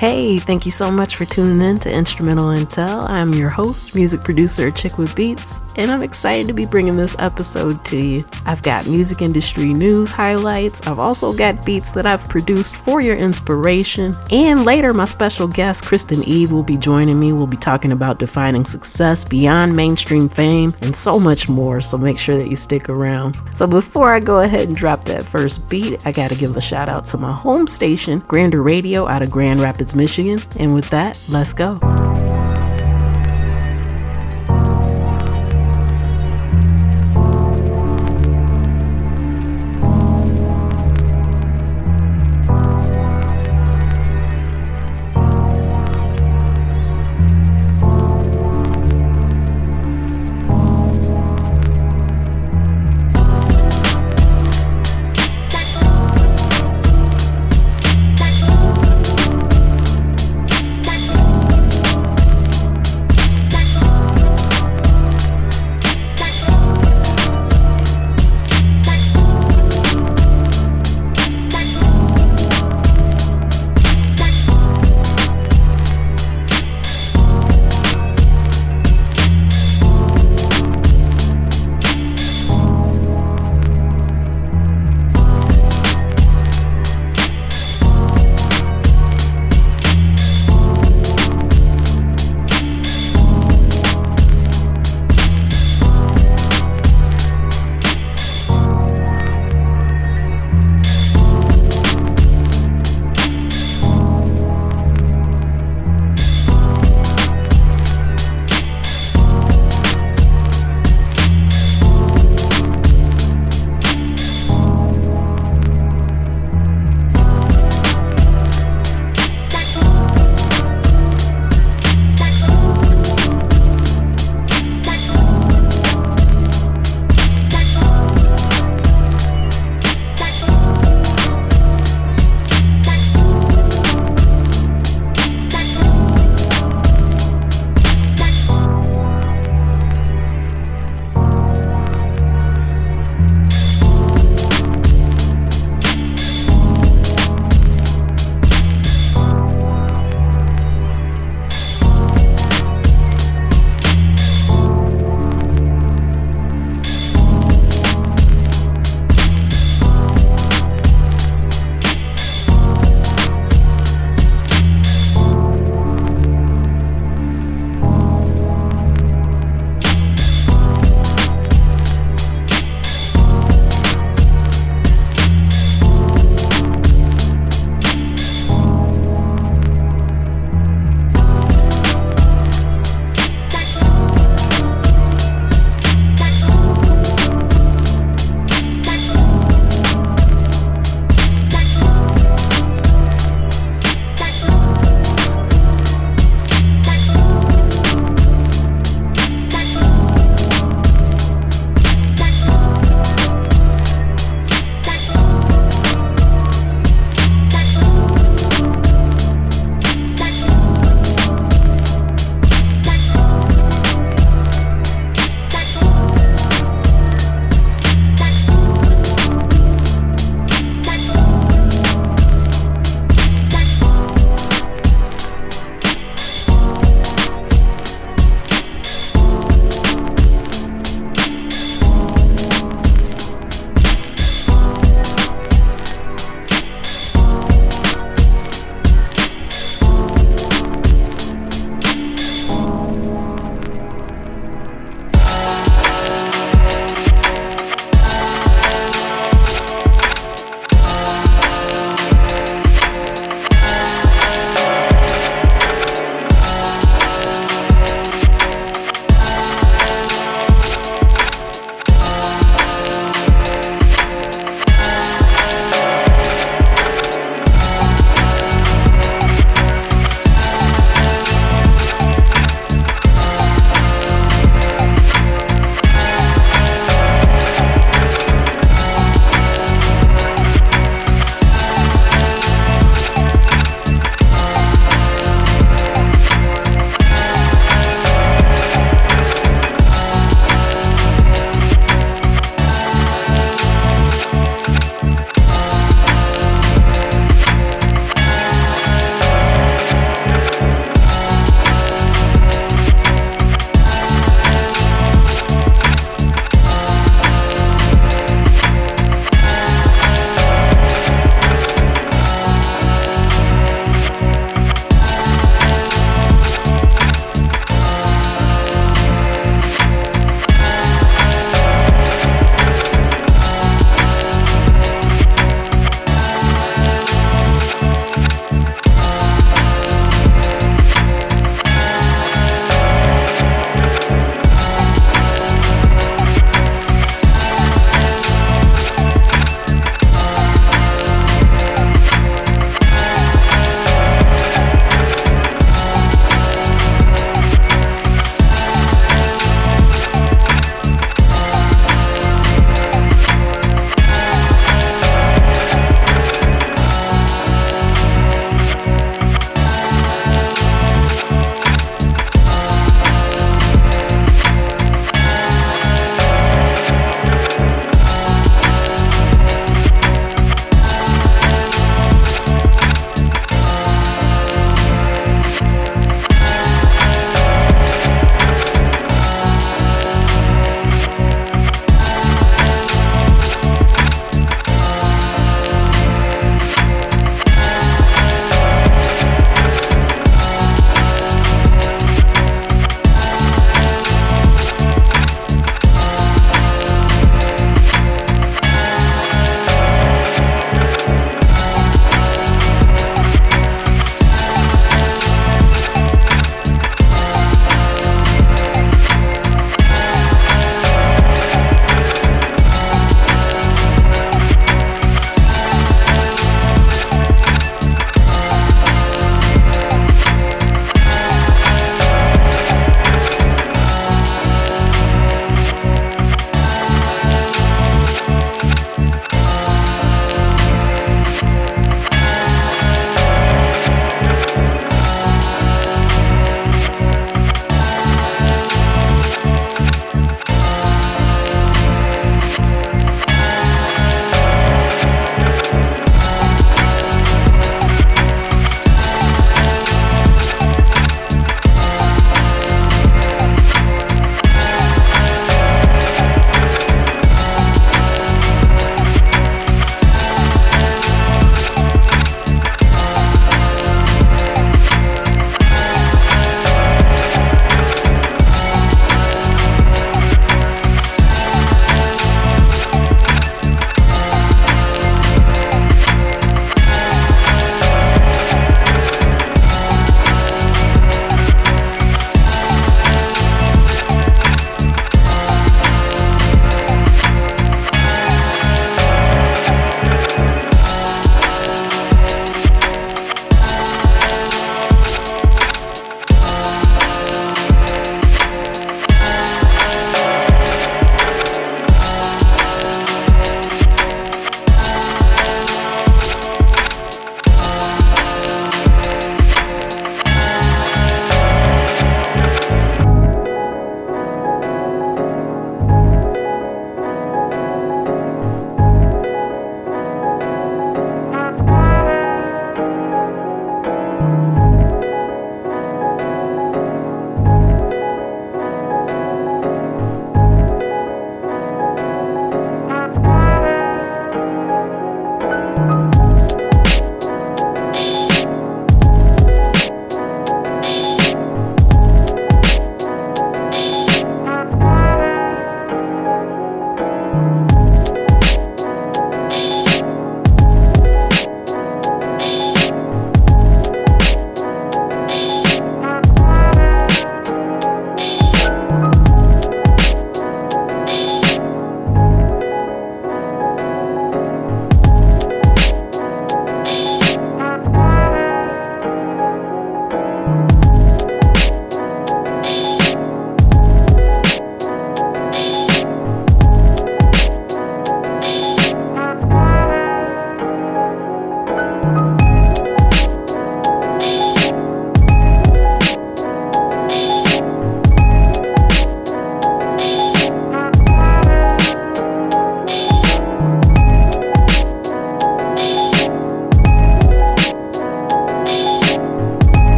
Hey, thank you so much for tuning in to Instrumental Intel. I'm your host, music producer Chick with Beats, and I'm excited to be bringing this episode to you. I've got music industry news highlights. I've also got beats that I've produced for your inspiration. And later, my special guest, Christen will be joining me. We'll be talking about defining success beyond mainstream fame and so much more, so make sure that you stick around. So before I go ahead and drop that first beat, I gotta give a shout out to my home station, Grander Radio out of Grand Rapids, Michigan. And with that, let's go.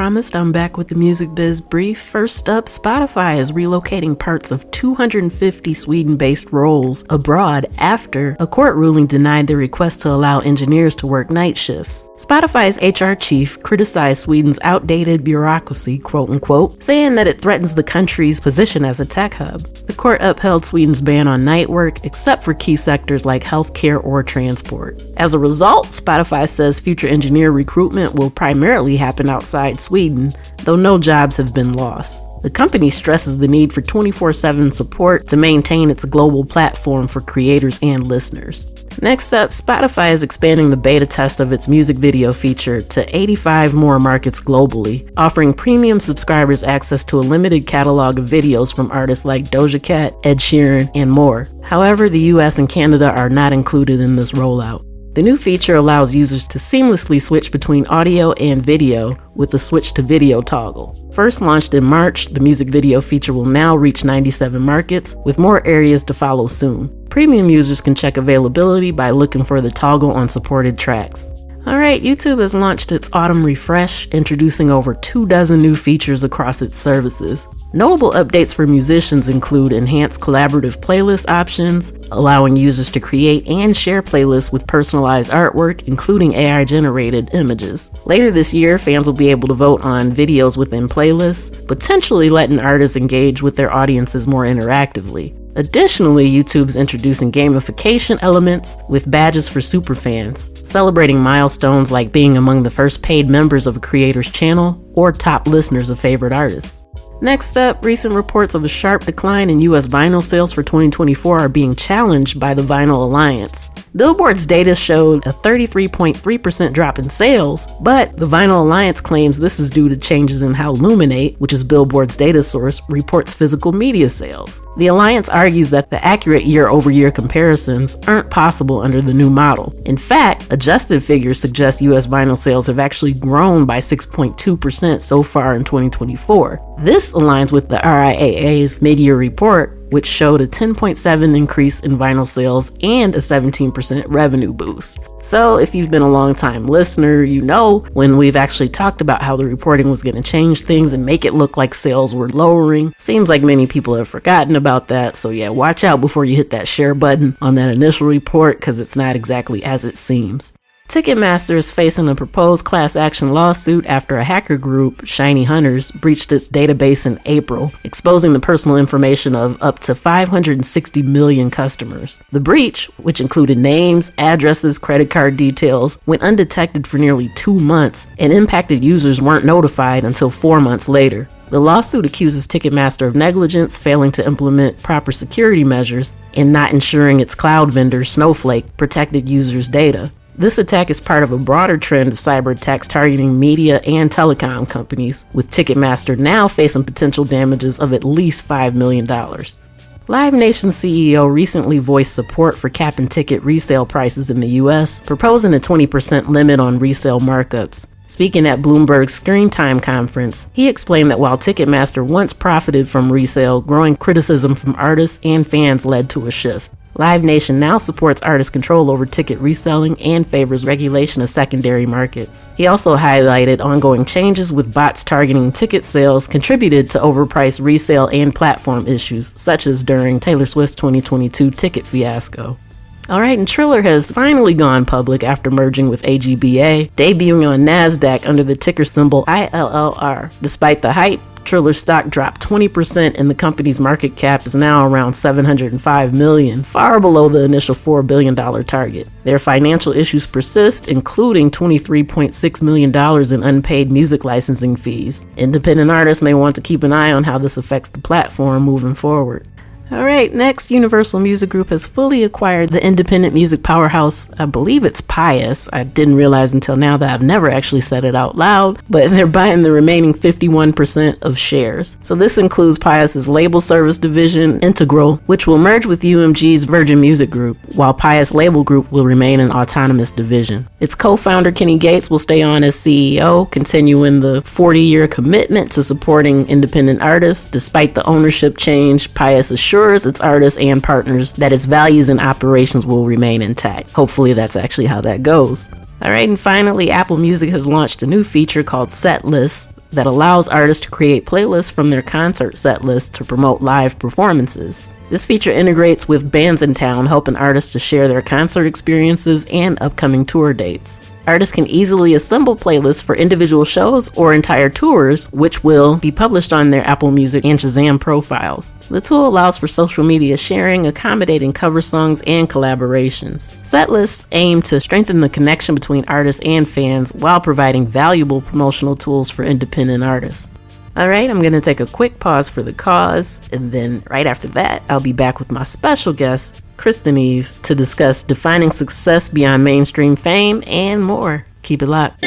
promised, I'm back with the Music Biz Brief. First up, Spotify is relocating parts of 250 Sweden-based roles abroad after a court ruling denied their request to allow engineers to work night shifts. Spotify's HR chief criticized Sweden's outdated bureaucracy, quote-unquote, saying that it threatens the country's position as a tech hub. The court upheld Sweden's ban on night work, except for key sectors like healthcare or transport. As a result, Spotify says future engineer recruitment will primarily happen outside Sweden, though no jobs have been lost. The company stresses the need for 24/7 support to maintain its global platform for creators and listeners. Next up, Spotify is expanding the beta test of its music video feature to 85 more markets globally, offering premium subscribers access to a limited catalog of videos from artists like Doja Cat, Ed Sheeran, and more. However, the US and Canada are not included in this rollout. The new feature allows users to seamlessly switch between audio and video with the switch to video toggle. First launched in March, the music video feature will now reach 97 markets, with more areas to follow soon. Premium users can check availability by looking for the toggle on supported tracks. Alright, YouTube has launched its autumn refresh, introducing over 24 new features across its services. Notable updates for musicians include enhanced collaborative playlist options, allowing users to create and share playlists with personalized artwork, including AI-generated images. Later this year, fans will be able to vote on videos within playlists, potentially letting artists engage with their audiences more interactively. Additionally, YouTube's introducing gamification elements with badges for superfans, celebrating milestones like being among the first paid members of a creator's channel or top listeners of favorite artists. Next up, recent reports of a sharp decline in U.S. vinyl sales for 2024 are being challenged by the Vinyl Alliance. Billboard's data showed a 33.3% drop in sales, but the Vinyl Alliance claims this is due to changes in how Luminate, which is Billboard's data source, reports physical media sales. The Alliance argues that the accurate year-over-year comparisons aren't possible under the new model. In fact, adjusted figures suggest U.S. vinyl sales have actually grown by 6.2% so far in 2024. This aligns with the RIAA's mid-year report, which showed a 10.7% increase in vinyl sales and a 17% revenue boost. So if you've been a long-time listener, you know when we've actually talked about how the reporting was going to change things and make it look like sales were lowering. Seems like many people have forgotten about that, so yeah, watch out before you hit that share button on that initial report, because it's not exactly as it seems. Ticketmaster is facing a proposed class action lawsuit after a hacker group, Shiny Hunters, breached its database in April, exposing the personal information of up to 560 million customers. The breach, which included names, addresses, credit card details, went undetected for nearly 2 months, and impacted users weren't notified until 4 months later. The lawsuit accuses Ticketmaster of negligence, failing to implement proper security measures, and not ensuring its cloud vendor, Snowflake, protected users' data. This attack is part of a broader trend of cyber attacks targeting media and telecom companies, with Ticketmaster now facing potential damages of at least $5 million. Live Nation's CEO recently voiced support for capping ticket resale prices in the US, proposing a 20% limit on resale markups. Speaking at Bloomberg's Screen Time conference, he explained that while Ticketmaster once profited from resale, growing criticism from artists and fans led to a shift. Live Nation now supports artist control over ticket reselling and favors regulation of secondary markets. He also highlighted ongoing changes with bots targeting ticket sales contributed to overpriced resale and platform issues, such as during Taylor Swift's 2022 ticket fiasco. Alright, and Triller has finally gone public after merging with AGBA, debuting on NASDAQ under the ticker symbol ILLR. Despite the hype, Triller's stock dropped 20% and the company's market cap is now around $705 million, far below the initial $4 billion target. Their financial issues persist, including $23.6 million in unpaid music licensing fees. Independent artists may want to keep an eye on how this affects the platform moving forward. Alright, next, Universal Music Group has fully acquired the independent music powerhouse, I believe it's Pius. I didn't realize until now that I've never actually said it out loud, but they're buying the remaining 51% of shares. So this includes Pius's label service division, Integral, which will merge with UMG's Virgin Music Group, while Pius Label Group will remain an autonomous division. Its co-founder Kenny Gates will stay on as CEO, continuing the 40-year commitment to supporting independent artists. Despite the ownership change, Pius assures its artists and partners that its values and operations will remain intact. Hopefully that's actually how that goes. Alright, and finally, Apple Music has launched a new feature called Set Lists. that allows artists to create playlists from their concert set list to promote live performances. This feature integrates with Bands in Town, helping artists to share their concert experiences and upcoming tour dates. Artists can easily assemble playlists for individual shows or entire tours, which will be published on their Apple Music and Shazam profiles. The tool allows for social media sharing, accommodating cover songs and collaborations. Set lists aim to strengthen the connection between artists and fans while providing valuable promotional tools for independent artists. Alright, I'm going to take a quick pause for the cause, and then right after that, I'll be back with my special guest, Christen to discuss defining success beyond mainstream fame and more. Keep it locked.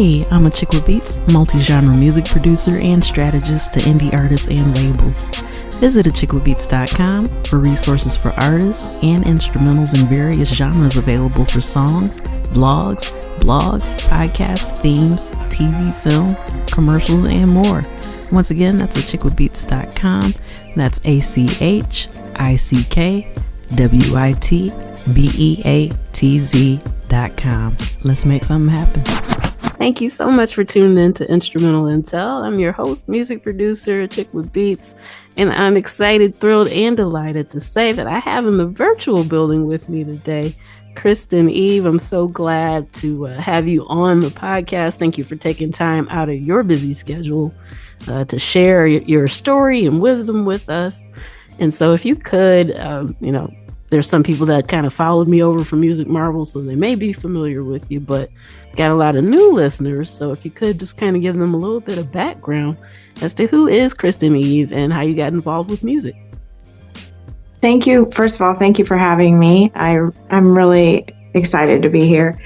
Hey, I'm a chick with beats, multi-genre music producer and strategist to indie artists and labels. Visit achickwithbeats.com for resources for artists and instrumentals in various genres available for songs, vlogs, blogs, podcasts, themes, TV, film, commercials, and more. Once again, that's achickwithbeats.com. That's achickwithbeatz.com. Let's make something happen. Thank you so much for tuning in to Instrumental Intel. I'm your host, music producer, Chick with Beats, and I'm excited, thrilled, and delighted to say that I have in the virtual building with me today, Christen Eve. I'm so glad to have you on the podcast. Thank you for taking time out of your busy schedule to share your story and wisdom with us. And so if you could, there's some people that kind of followed me over from Music Marvel, so they may be familiar with you, but got a lot of new listeners. So if you could just kind of give them a little bit of background as to who is Christen Eve and how you got involved with music. Thank you. First of all, thank you for having me. I'm really excited to be here.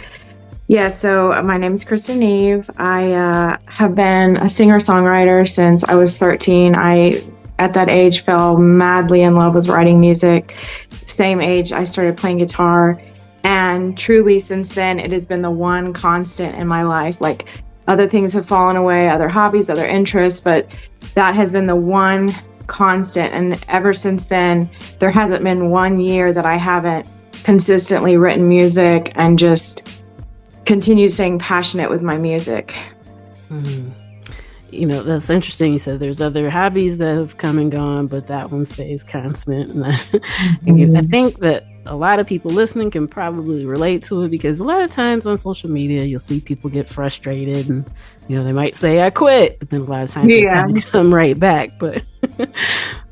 Yeah, so my name is Christen Eve. I have been a singer-songwriter since I was 13. At that age, fell madly in love with writing music. Same age, I started playing guitar. And truly, since then, it has been the one constant in my life. Like, other things have fallen away, other hobbies, other interests, but that has been the one constant. And ever since then, there hasn't been 1 year that I haven't consistently written music and just continued staying passionate with my music. Mm-hmm. You know, that's interesting. You said there's other hobbies that have come and gone, but that one stays constant. And I think that a lot of people listening can probably relate to it, because a lot of times on social media, you'll see people get frustrated and, they might say, I quit, but then a lot of times they kind of come right back. But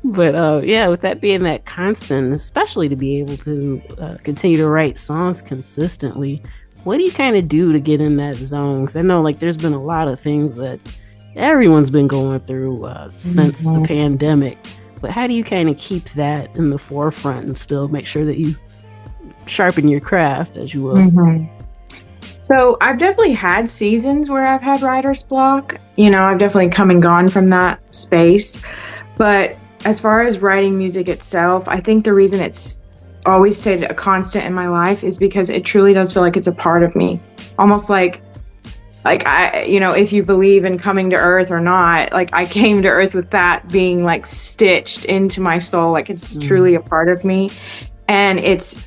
with that being that constant, especially to be able to continue to write songs consistently, what do you kind of do to get in that zone? Because I know there's been a lot of things that everyone's been going through since the pandemic, but how do you kind of keep that in the forefront and still make sure that you sharpen your craft, as you will? Mm-hmm. So I've definitely had seasons where I've had writer's block. I've definitely come and gone from that space. But as far as writing music itself, I think the reason it's always stayed a constant in my life is because it truly does feel like it's a part of me. Almost like I, if you believe in coming to earth or not, I came to earth with that being stitched into my soul. It's truly a part of me. And it's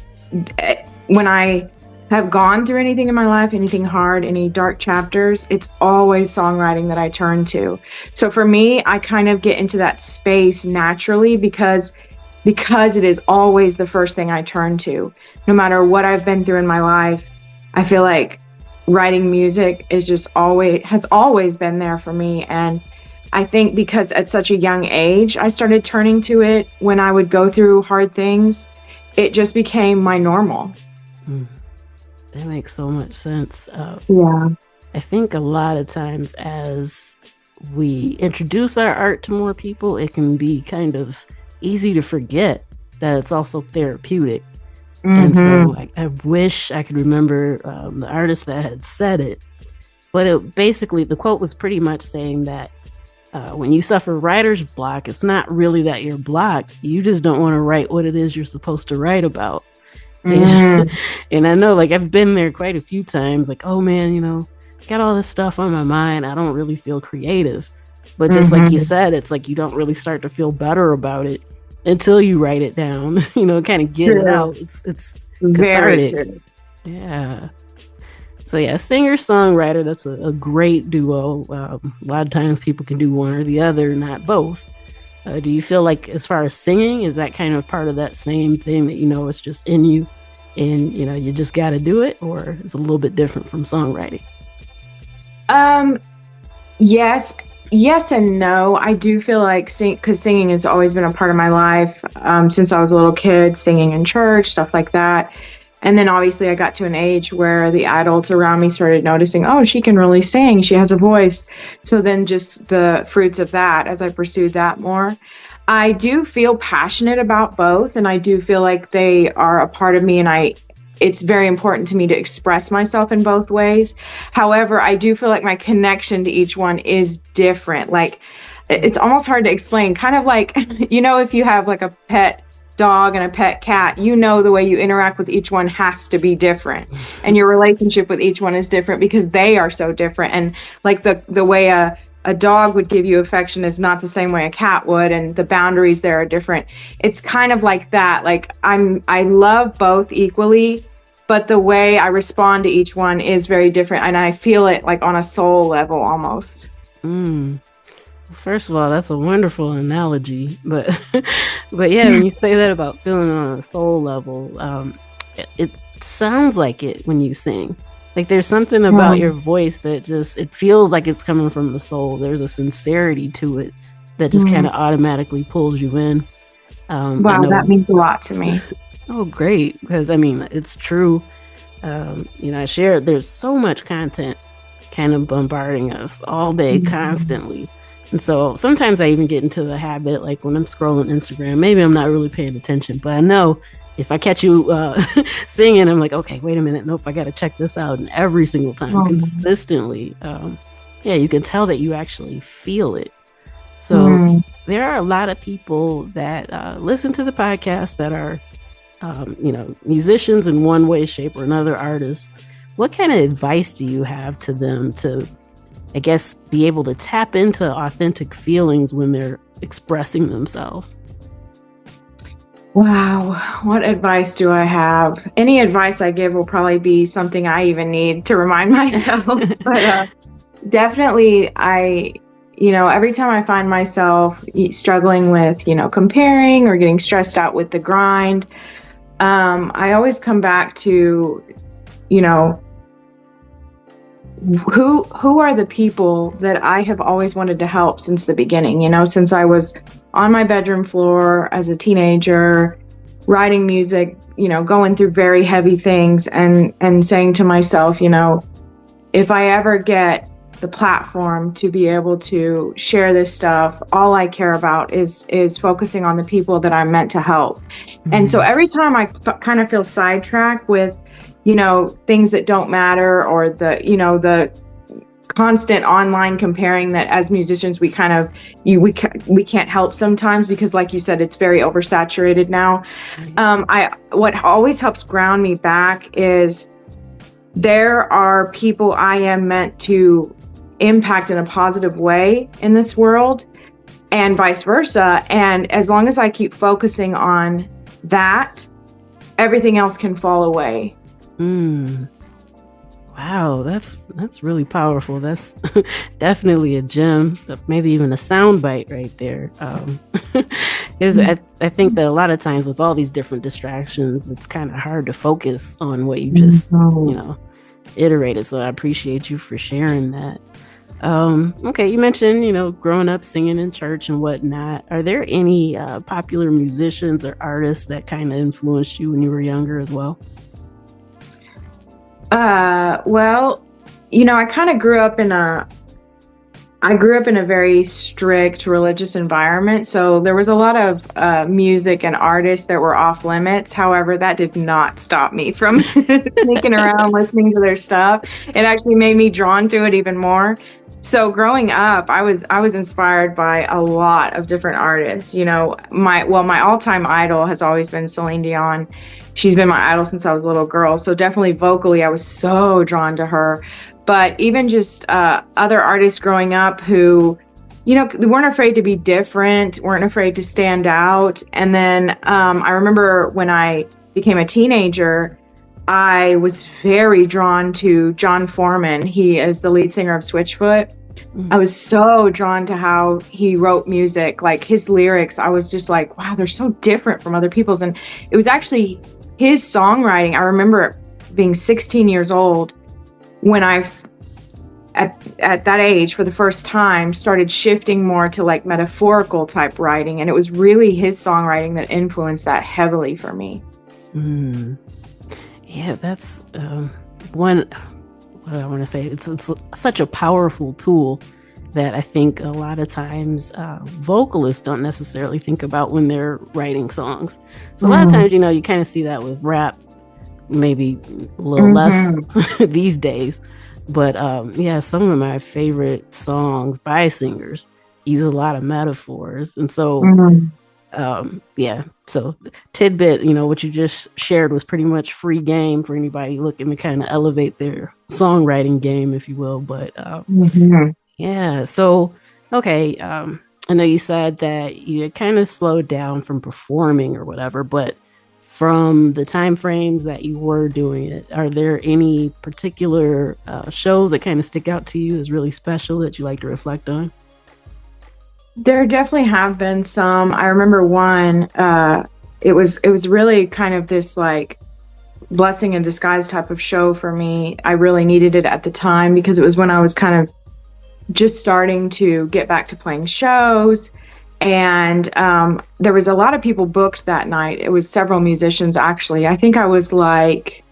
when I have gone through anything in my life, anything hard, any dark chapters, it's always songwriting that I turn to. So for me, I kind of get into that space naturally because it is always the first thing I turn to. No matter what I've been through in my life, I feel like writing music has always been there for me. And I think because at such a young age, I started turning to it when I would go through hard things, it just became my normal. That makes so much sense. Yeah. I think a lot of times as we introduce our art to more people, it can be kind of easy to forget that it's also therapeutic. And so I wish I could remember the artist that had said it, but the quote was pretty much saying that when you suffer writer's block, it's not really that you're blocked. You just don't want to write what it is you're supposed to write about. And I know I've been there quite a few times, oh man, got all this stuff on my mind. I don't really feel creative. But just like you said, it's you don't really start to feel better about it until you write it down, kind of get it out. It's very cathartic. Yeah. So yeah, singer-songwriter, that's a great duo. A lot of times people can do one or the other, not both. Do you feel as far as singing, is that kind of part of that same thing that it's just in you and you just got to do it, or is it a little bit different from songwriting? Yes and no. I do feel because singing has always been a part of my life since I was a little kid, singing in church, stuff like that. And then obviously I got to an age where the adults around me started noticing, oh, she can really sing. She has a voice. So then just the fruits of that, as I pursued that more, I do feel passionate about both. And I do feel like they are a part of me. And it's very important to me to express myself in both ways. However, I do feel like my connection to each one is different. Like, it's almost hard to explain. Kind of like, if you have like a pet dog and a pet cat, the way you interact with each one has to be different. And your relationship with each one is different because they are so different. And like the way a dog would give you affection is not the same way a cat would, and the boundaries there are different. It's kind of like that. Like I love both equally, but the way I respond to each one is very different, and I feel it like on a soul level almost. First of all, that's a wonderful analogy, but yeah, when you say that about feeling on a soul level, it sounds like it when you sing. Like there's something about your voice that it feels like it's coming from the soul. There's a sincerity to it that just kind of automatically pulls you in. Wow, that means a lot to me. Oh, great. Because it's true. I share, there's so much content kind of bombarding us all day, constantly. And so sometimes I even get into the habit, like when I'm scrolling Instagram, maybe I'm not really paying attention, but I know if I catch you singing, I'm like, okay, wait a minute. Nope, I got to check this out. And every single time, consistently, you can tell that you actually feel it. So there are a lot of people that listen to the podcast that are, musicians in one way, shape, or another, artists. What kind of advice do you have to them to, I guess, be able to tap into authentic feelings when they're expressing themselves? Wow, what advice do I have? Any advice I give will probably be something I even need to remind myself. But definitely, every time I find myself struggling with, comparing or getting stressed out with the grind, I always come back to, who are the people that I have always wanted to help since the beginning, since I was on my bedroom floor as a teenager, writing music, going through very heavy things and saying to myself, if I ever get the platform to be able to share this stuff, all I care about is focusing on the people that I'm meant to help. And so every time I kind of feel sidetracked with, things that don't matter, or the constant online comparing that as musicians we kind of we can't help sometimes, because like you said, it's very oversaturated now. What always helps ground me back is there are people I am meant to impact in a positive way in this world, and vice versa. And as long as I keep focusing on that, everything else can fall away. Wow, that's really powerful. That's definitely a gem, maybe even a soundbite right there. Because I think that a lot of times with all these different distractions, it's kind of hard to focus on what you just iterated. So I appreciate you for sharing that. Okay, you mentioned growing up singing in church and whatnot. Are there any popular musicians or artists that kind of influenced you when you were younger as well? Well, I kind of grew up in a very strict religious environment. So there was a lot of music and artists that were off limits. However, that did not stop me from sneaking around listening to their stuff. It actually made me drawn to it even more. So growing up, I was inspired by a lot of different artists. My all-time idol has always been Celine Dion. She's been my idol since I was a little girl. So definitely vocally, I was so drawn to her. But even just other artists growing up who, they weren't afraid to be different, weren't afraid to stand out. And then I remember when I became a teenager, I was very drawn to John Foreman. He is the lead singer of Switchfoot. I was so drawn to how he wrote music, like his lyrics. I was just like, wow, they're so different from other people's. And it was actually his songwriting. I remember being 16 years old when I, at that age, for the first time, started shifting more to like metaphorical type writing. And it was really his songwriting that influenced that heavily for me. Yeah, that's what I want to say. It's such a powerful tool that I think a lot of times vocalists don't necessarily think about when they're writing songs. So a lot of times, you kind of see that with rap maybe a little less Mm-hmm. these days. But yeah, some of my favorite songs by singers use a lot of metaphors. And so, Mm-hmm. yeah, so tidbit, what you just shared was pretty much free game for anybody looking to kind of elevate their songwriting game, if you will. But Mm-hmm. yeah, so, okay, I know you said that you had kind of slowed down from performing or whatever, but from the time frames that you were doing it, are there any particular shows that kind of stick out to you as really special that you like to reflect on? There definitely have been some. I remember one. It was really kind of this like blessing in disguise type of show for me. I really needed it at the time because it was when I was kind of just starting to get back to playing shows. And there was a lot of people booked that night. It was several musicians, actually. I think I was like,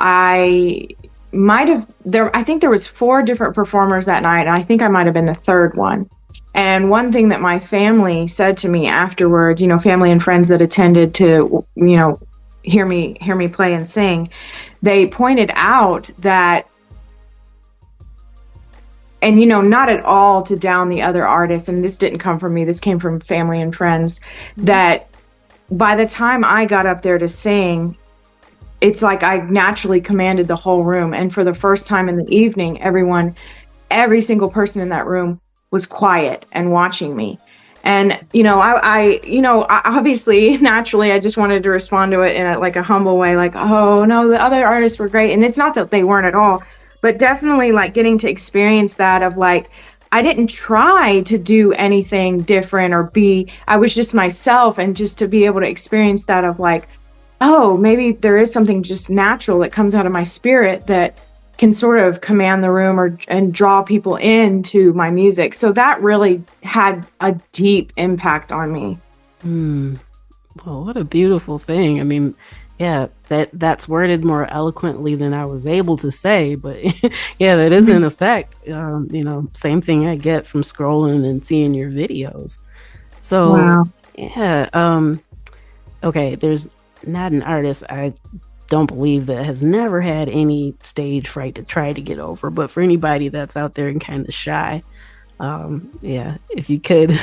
I might have there. I think there was four different performers that night, and I think I might have been the third one. And one thing that my family said to me afterwards, family and friends that attended to, hear me play and sing, they pointed out that, and not at all to down the other artists, and this didn't come from me, this came from family and friends, that by the time I got up there to sing, it's like I naturally commanded the whole room. And for the first time in the evening, every single person in that room was quiet and watching me. And I obviously naturally I just wanted to respond to it in a humble way, like, oh no, the other artists were great. And it's not that they weren't at all, but definitely like getting to experience that of like, I didn't try to do anything different I was just myself. And just to be able to experience that of like, oh, maybe there is something just natural that comes out of my spirit that can sort of command the room and draw people into my music. So that really had a deep impact on me. Well, what a beautiful thing. I mean, yeah, that's worded more eloquently than I was able to say, but yeah, that is in effect. Same thing I get from scrolling and seeing your videos. So Wow. yeah, okay, there's not an artist I don't believe that has never had any stage fright to try to get over, but for anybody that's out there and kind of shy, yeah, if you could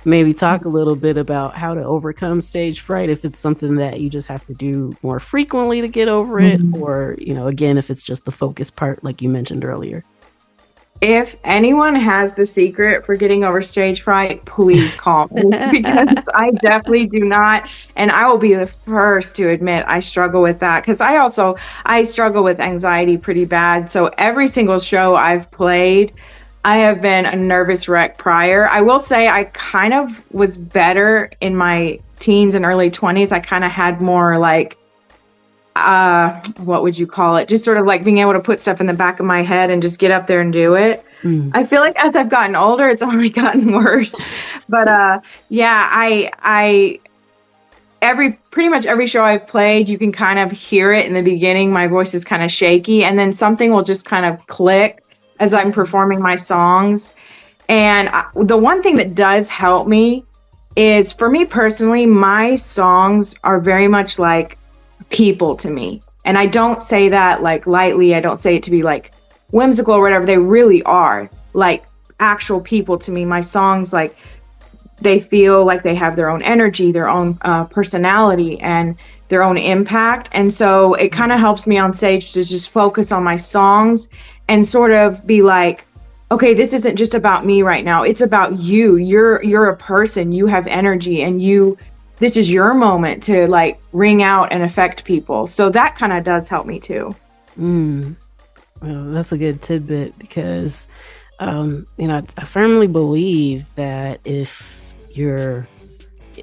maybe talk a little bit about how to overcome stage fright, if it's something that you just have to do more frequently to get over it, or again, if it's just the focus part like you mentioned earlier. If anyone has the secret for getting over stage fright, please call me because I definitely do not. And I will be the first to admit I struggle with that because I struggle with anxiety pretty bad. So every single show I've played, I have been a nervous wreck prior. I will say I kind of was better in my teens and early 20s. I kind of had more like, what would you call it? Just sort of like being able to put stuff in the back of my head and just get up there and do it. I feel like as I've gotten older, it's only gotten worse. But yeah, I pretty much every show I've played, you can kind of hear it in the beginning. My voice is kind of shaky, and then something will just kind of click as I'm performing my songs. And the one thing that does help me is, for me personally, my songs are very much like people to me. And I don't say that like lightly. I don't say it to be like whimsical or whatever. They really are like actual people to me. My songs, like, they feel like they have their own energy, their own personality, and their own impact. And so it kind of helps me on stage to just focus on my songs and sort of be like, okay, this isn't just about me right now. It's about you. You're a person. You have energy, and this is your moment to like ring out and affect people. So that kind of does help me too. Well, that's a good tidbit because, I firmly believe that if you're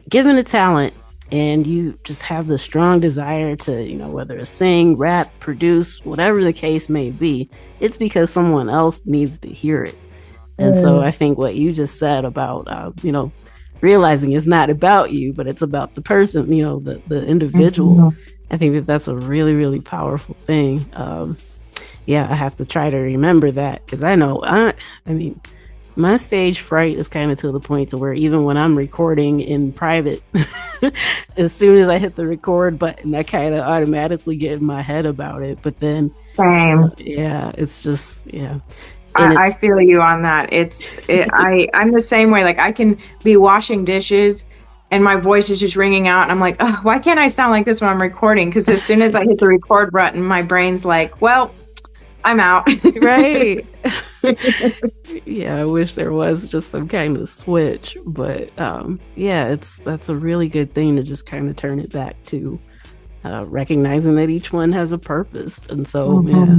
given a talent and you just have the strong desire to, whether it's sing, rap, produce, whatever the case may be, it's because someone else needs to hear it. And so I think what you just said about, realizing it's not about you, but it's about the person, the individual. I think that's a really, really powerful thing. Yeah, I have to try to remember that because I know, I mean, My stage fright is kind of to the point to where even when I'm recording in private, as soon as I hit the record button, I kind of automatically get in my head about it. But then, Same. yeah, it's just, yeah. And I it's, feel you on that. I'm the same way. Like I can be washing dishes and my voice is just ringing out. And I'm like, oh, why can't I sound like this when I'm recording? Because as soon as I hit the record button, my brain's like, well, I'm out. right. Yeah, I wish there was just some kind of switch. But yeah, that's a really good thing to just kind of turn it back to recognizing that each one has a purpose. And so, yeah,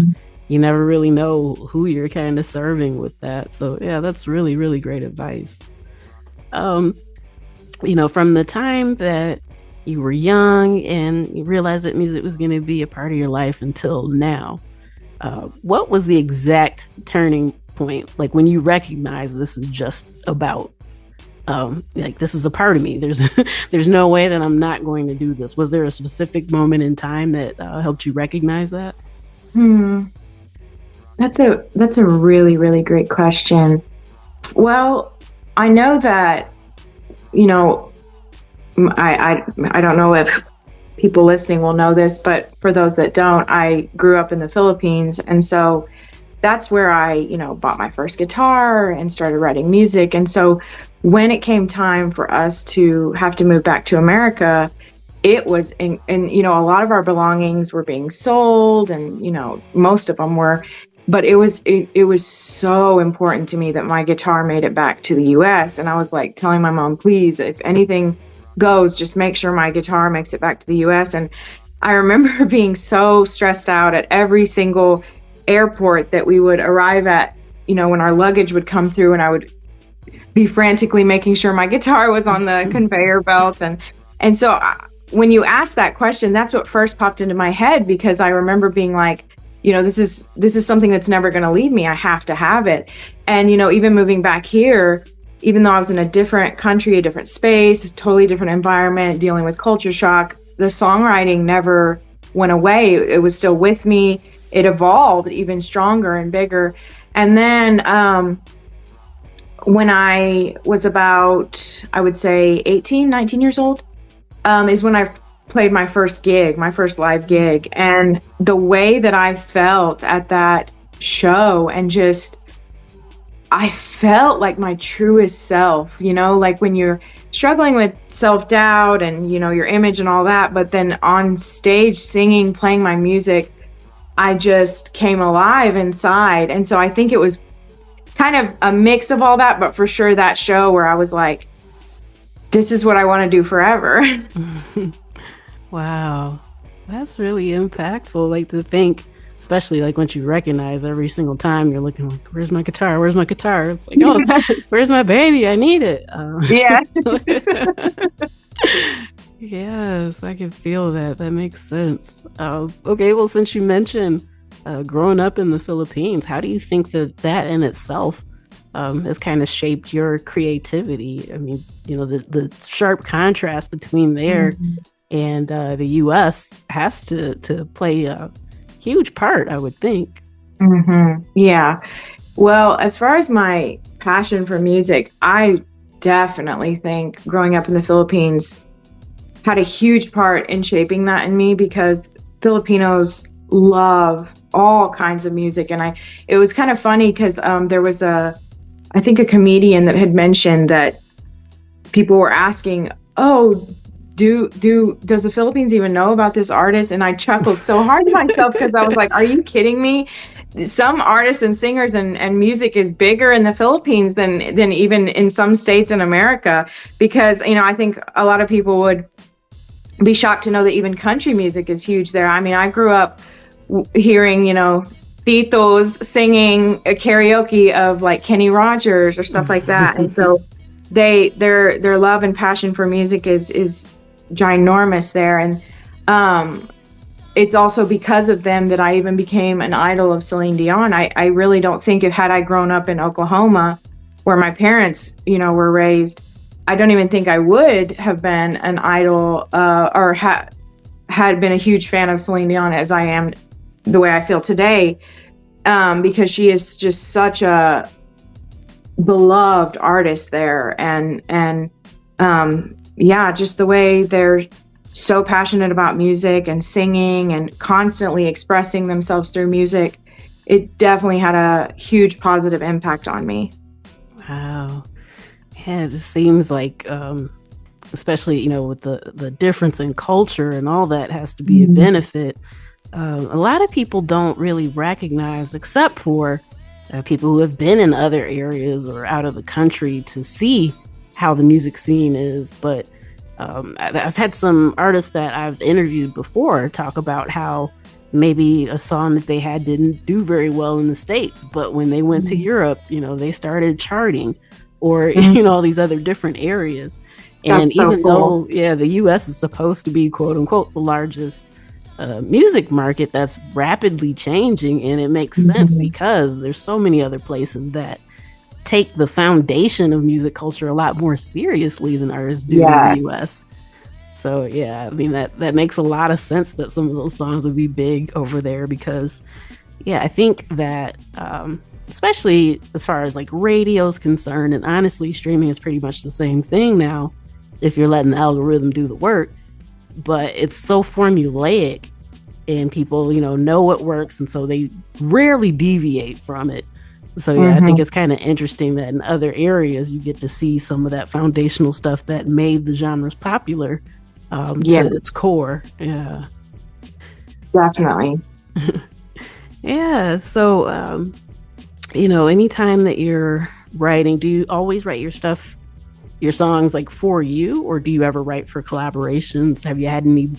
you never really know who you're kind of serving with that. So yeah, that's really, really great advice. Um, from the time that you were young and you realized that music was going to be a part of your life until now, what was the exact turning point? Like when you recognize this is just about, like this is a part of me. There's no way that I'm not going to do this. Was there a specific moment in time that helped you recognize that? That's a really, really great question. Well, I know that, I don't know if people listening will know this, but for those that don't, I grew up in the Philippines. And so that's where I, bought my first guitar and started writing music. And so when it came time for us to have to move back to America, it was, and a lot of our belongings were being sold and, most of them were, but it was so important to me that my guitar made it back to the US. And I was like telling my mom, please, if anything goes, just make sure my guitar makes it back to the US. And I remember being so stressed out at every single airport that we would arrive at, when our luggage would come through, and I would be frantically making sure my guitar was on the conveyor belt. And so when you asked that question, that's what first popped into my head, because I remember being like, this is something that's never going to leave me. I have to have it. And, even moving back here, even though I was in a different country, a different space, a totally different environment, dealing with culture shock, the songwriting never went away. It was still with me. It evolved even stronger and bigger. And then when I was about, I would say 18, 19 years old, is when I played my first live gig. And the way that I felt at that show, and just, I felt like my truest self, like when you're struggling with self-doubt and, your image and all that, but then on stage singing, playing my music, I just came alive inside. And so I think it was kind of a mix of all that, but for sure that show where I was like, this is what I want to do forever. Wow. That's really impactful. Like to think, especially like once you recognize every single time you're looking like, where's my guitar? Where's my guitar? It's like, oh, where's my baby? I need it. Yeah. Yes, I can feel that. That makes sense. Okay, well, since you mentioned growing up in the Philippines, how do you think that in itself has kind of shaped your creativity? I mean, the sharp contrast between there and the U.S. has to play a huge part, I would think. Yeah. Well, as far as my passion for music, I definitely think growing up in the Philippines had a huge part in shaping that in me, because Filipinos love all kinds of music. And it was kind of funny because there was I think a comedian that had mentioned that people were asking, oh, does the Philippines even know about this artist? And I chuckled so hard to myself, because I was like, are you kidding me? Some artists and singers and music is bigger in the Philippines than even in some states in America, because, I think a lot of people would be shocked to know that even country music is huge there. I mean, I grew up hearing, titos singing a karaoke of like Kenny Rogers or stuff like that. And so their love and passion for music is ginormous there. And it's also because of them that I even became an idol of Celine Dion. I really don't think had I grown up in Oklahoma, where my parents, were raised, I don't even think I would have been an idol or had been a huge fan of Celine Dion as I am the way I feel today, because she is just such a beloved artists there, and yeah, just the way they're so passionate about music and singing and constantly expressing themselves through music. It definitely had a huge positive impact on me. Wow. Yeah, it just seems like, especially, you know, with the difference in culture and all that has to be a benefit. A lot of people don't really recognize, except for people who have been in other areas or out of the country, to see how the music scene is. But I've had some artists that I've interviewed before talk about how maybe a song that they had didn't do very well in the States, but when they went to Europe, you know, they started charting, or you know, all these other different areas. And That's so even cool. though, yeah, the US is supposed to be, quote unquote, the largest music market, that's rapidly changing. And it makes sense because there's so many other places that take the foundation of music culture a lot more seriously than ours do in the US. So yeah, I mean, that makes a lot of sense that some of those songs would be big over there, because yeah, I think that especially as far as like radio is concerned, and honestly streaming is pretty much the same thing now if you're letting the algorithm do the work, but it's so formulaic and people, you know what works, and so they rarely deviate from it. So yeah, I think it's kind of interesting that in other areas you get to see some of that foundational stuff that made the genres popular to its core. Yeah, Definitely. yeah. So you know, anytime that you're writing, do you always write your songs like for you, or do you ever write for collaborations? Have you had any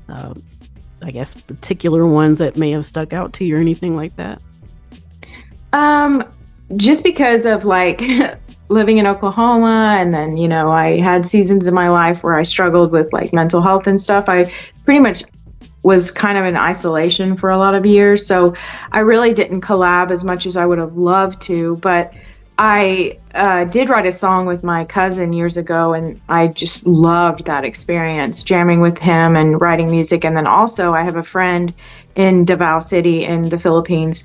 I guess particular ones that may have stuck out to you or anything like that? Just because of like living in Oklahoma, and then, you know, I had seasons in my life where I struggled with like mental health and stuff. I pretty much was kind of in isolation for a lot of years. So I really didn't collab as much as I would have loved to, but I did write a song with my cousin years ago, and I just loved that experience, jamming with him and writing music. And then also I have a friend in Davao City in the Philippines,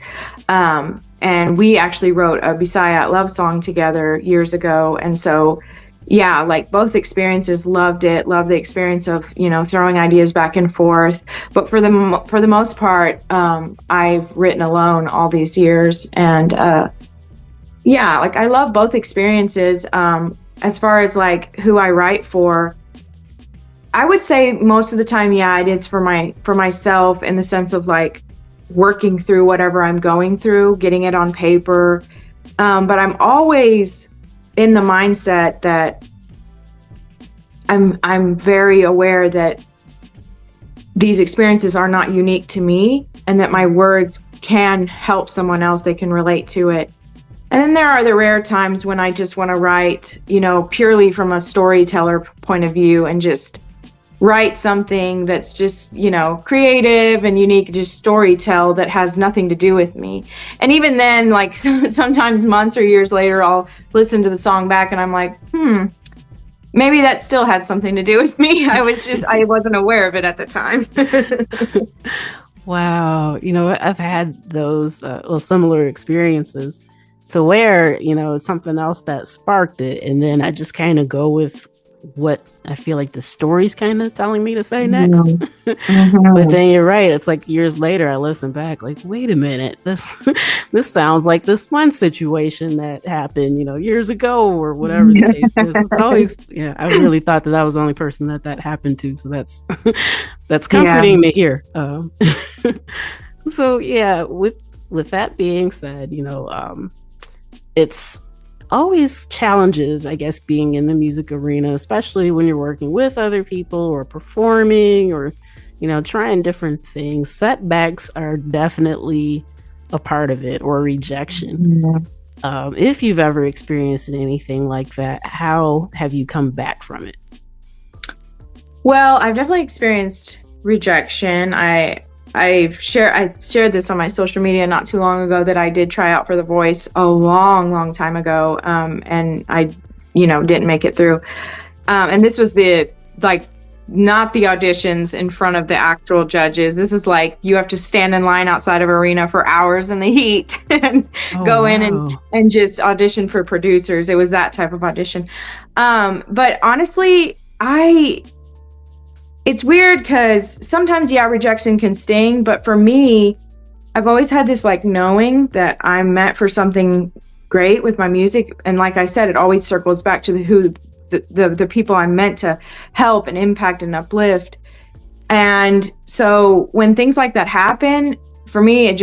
and we actually wrote a Bisaya love song together years ago. And so, yeah, like both experiences, loved it, loved the experience of, you know, throwing ideas back and forth. But for the most part, I've written alone all these years, and yeah, like I love both experiences. As far as like who I write for, I would say most of the time, yeah, it is for myself, in the sense of like working through whatever I'm going through, getting it on paper. But I'm always in the mindset that I'm very aware that these experiences are not unique to me, and that my words can help someone else. They can relate to it. And then there are the rare times when I just want to write, you know, purely from a storyteller point of view, and just write something that's just, you know, creative and unique, just storytell that has nothing to do with me. And even then, like sometimes months or years later, I'll listen to the song back and I'm like, maybe that still had something to do with me. I wasn't aware of it at the time. Wow. You know, I've had those similar experiences, to where, you know, it's something else that sparked it. And then I just kind of go with what I feel like the story's kind of telling me to say next. But then you're right. It's like years later, I listen back like, wait a minute, this sounds like this one situation that happened, you know, years ago, or whatever the case is. It's always, yeah, I really thought that I was the only person that happened to. So that's comforting to hear. So yeah, with that being said, you know, it's always challenges, I guess, being in the music arena, especially when you're working with other people or performing, or, you know, trying different things. Setbacks are definitely a part of it, or rejection. If you've ever experienced anything like that, how have you come back from it? Well, I've definitely experienced rejection. I shared this on my social media not too long ago, that I did try out for The Voice a long time ago, and I, you know, didn't make it through. And this was the not the auditions in front of the actual judges. This is like you have to stand in line outside of arena for hours in the heat and go in and just audition for producers. It was that type of audition. But honestly, it's weird because sometimes, rejection can sting. But for me, I've always had this like knowing that I'm meant for something great with my music. And like I said, it always circles back to the people I'm meant to help and impact and uplift. And so when things like that happen, for me, I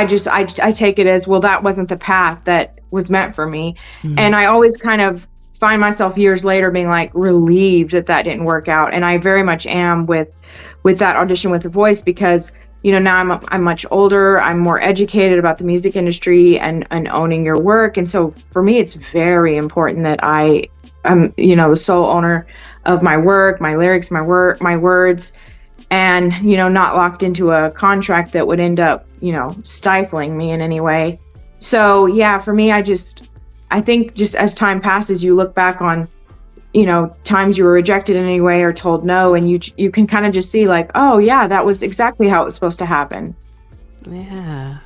take it as, well, that wasn't the path that was meant for me. Mm-hmm. And I always kind of find myself years later being like relieved that didn't work out. And I very much am with that audition with The Voice, because now I'm much older. I'm more educated about the music industry and owning your work. And so for me, it's very important that I'm, the sole owner of my work, my lyrics, my words, and, not locked into a contract that would end up, stifling me in any way. So yeah, for me, I think just as time passes, you look back on, times you were rejected in any way or told no, and you can kind of just see like, oh yeah, that was exactly how it was supposed to happen. Yeah.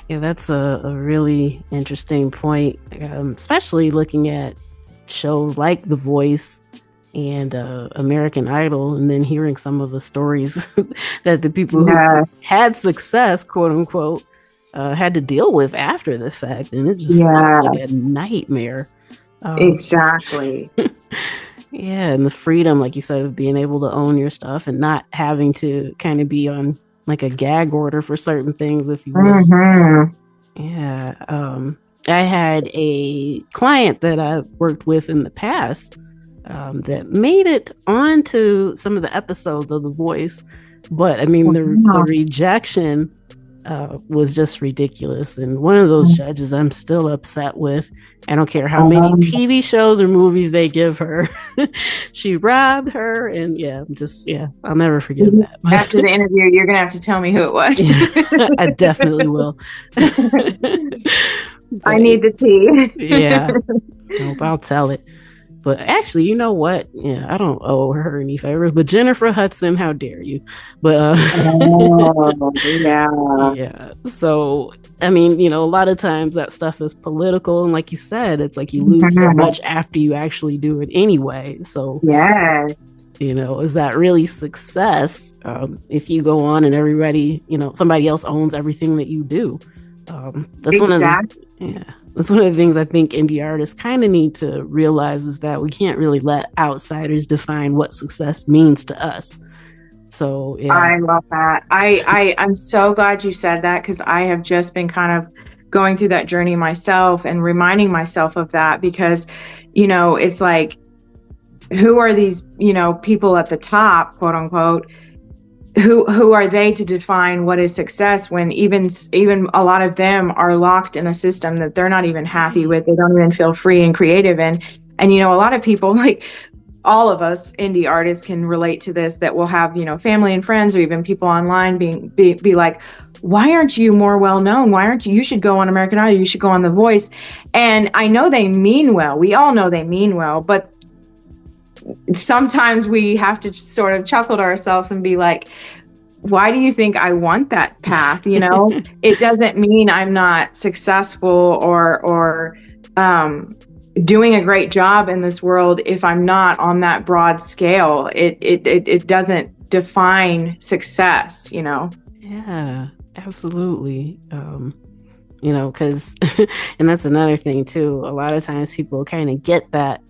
Yeah, that's a really interesting point, especially looking at shows like The Voice and American Idol, and then hearing some of the stories that the people who had success, quote unquote, had to deal with after the fact. And it just sounds like a nightmare. Exactly. Yeah, and the freedom, like you said, of being able to own your stuff and not having to kind of be on like a gag order for certain things, if you will. Mm-hmm. Yeah. I had a client that I worked with in the past that made it onto some of the episodes of The Voice, but I mean the rejection was just ridiculous. And one of those judges I'm still upset with. I don't care how many TV shows or movies they give her. She robbed her, and I'll never forget that. After the interview, you're gonna have to tell me who it was. I definitely will. I need the tea. Yeah, nope, I'll tell it. But actually, you know what? Yeah, I don't owe her any favors. But Jennifer Hudson, how dare you? But yeah. So I mean, a lot of times that stuff is political, and like you said, it's like you lose so much after you actually do it anyway. So yes, is that really success? If you go on and everybody, somebody else owns everything that you do. That's one of the things I think indie artists kind of need to realize, is that we can't really let outsiders define what success means to us. So yeah. I love that. I'm so glad you said that, because I have just been kind of going through that journey myself and reminding myself of that, because it's like, who are these people at the top, quote unquote, who are they to define what is success, when even a lot of them are locked in a system that they're not even happy with. They don't even feel free and creative in. And a lot of people, like all of us indie artists, can relate to this, that will have family and friends, or even people online be like, why aren't you more well known? Why aren't you should go on American Idol, you should go on The Voice. And I know they mean well. We all know they mean well, but sometimes we have to sort of chuckle to ourselves and be like, why do you think I want that path? It doesn't mean I'm not successful or doing a great job in this world if I'm not on that broad scale. It doesn't define success, Yeah, absolutely. Because, and that's another thing too. A lot of times people kind of get that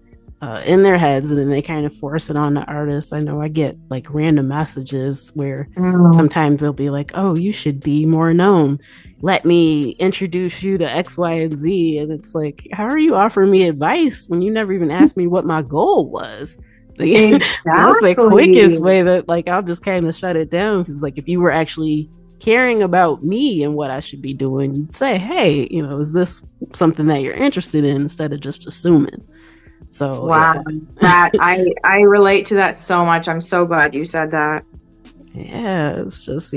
in their heads, and then they kind of force it on the artists. I know I get like random messages where sometimes they'll be like, oh, you should be more known. Let me introduce you to X, Y, and Z. And it's like, how are you offering me advice when you never even asked me what my goal was? Exactly. That's the quickest way that like I'll just kind of shut it down. Because like, if you were actually caring about me and what I should be doing, you'd say, hey, is this something that you're interested in, instead of just assuming. So wow, that I relate to that so much. I'm so glad you said that. Yeah, it's just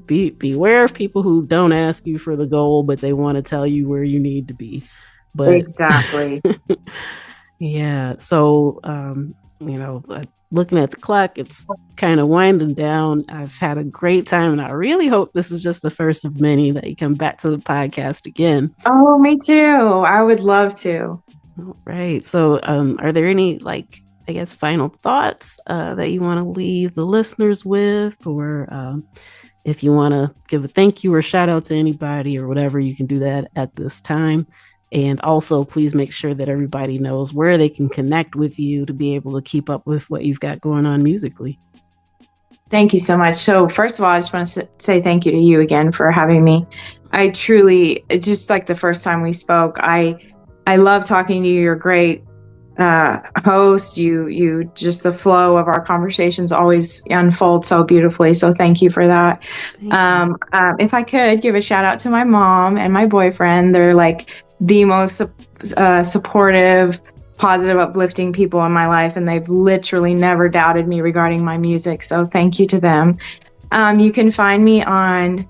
beware of people who don't ask you for the goal, but they want to tell you where you need to be. But exactly. Yeah. So Looking at the clock, it's kind of winding down. I've had a great time, and I really hope this is just the first of many that you come back to the podcast again. Oh, me too. I would love to. All right. So, are there any, final thoughts that you want to leave the listeners with, or if you want to give a thank you or shout out to anybody or whatever, you can do that at this time. And also, please make sure that everybody knows where they can connect with you to be able to keep up with what you've got going on musically. Thank you so much. So first of all, I just want to say thank you to you again for having me. I truly, just like the first time we spoke, I love talking to you. You're a great host. You just, the flow of our conversations always unfold so beautifully. So thank you for that. If I could give a shout out to my mom and my boyfriend, they're like the most supportive, positive, uplifting people in my life, and they've literally never doubted me regarding my music. So thank you to them. You can find me on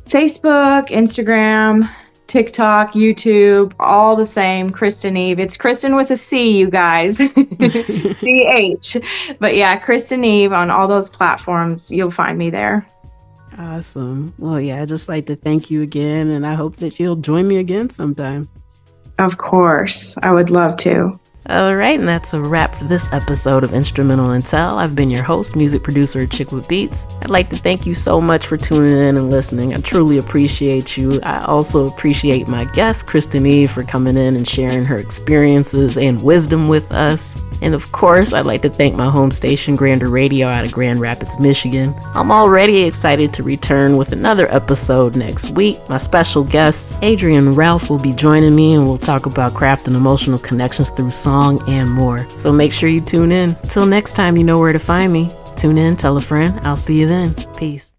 Facebook, Instagram, TikTok, YouTube, all the same, Christen Eve. It's Christen with a C, you guys. CH. But yeah, Christen Eve on all those platforms. You'll find me there. Awesome. Well, yeah, I'd just like to thank you again, and I hope that you'll join me again sometime. Of course. I would love to. All right, and that's a wrap for this episode of Instrumental Intel. I've been your host, music producer, Chick with Beats. I'd like to thank you so much for tuning in and listening. I truly appreciate you. I also appreciate my guest, Christen Eve, for coming in and sharing her experiences and wisdom with us. And of course, I'd like to thank my home station, Grander Radio, out of Grand Rapids, Michigan. I'm already excited to return with another episode next week. My special guests, Adrian and Ralph, will be joining me, and we'll talk about crafting emotional connections through song and more. So make sure you tune in. Till next time, you know where to find me. Tune in, tell a friend. I'll see you then. Peace.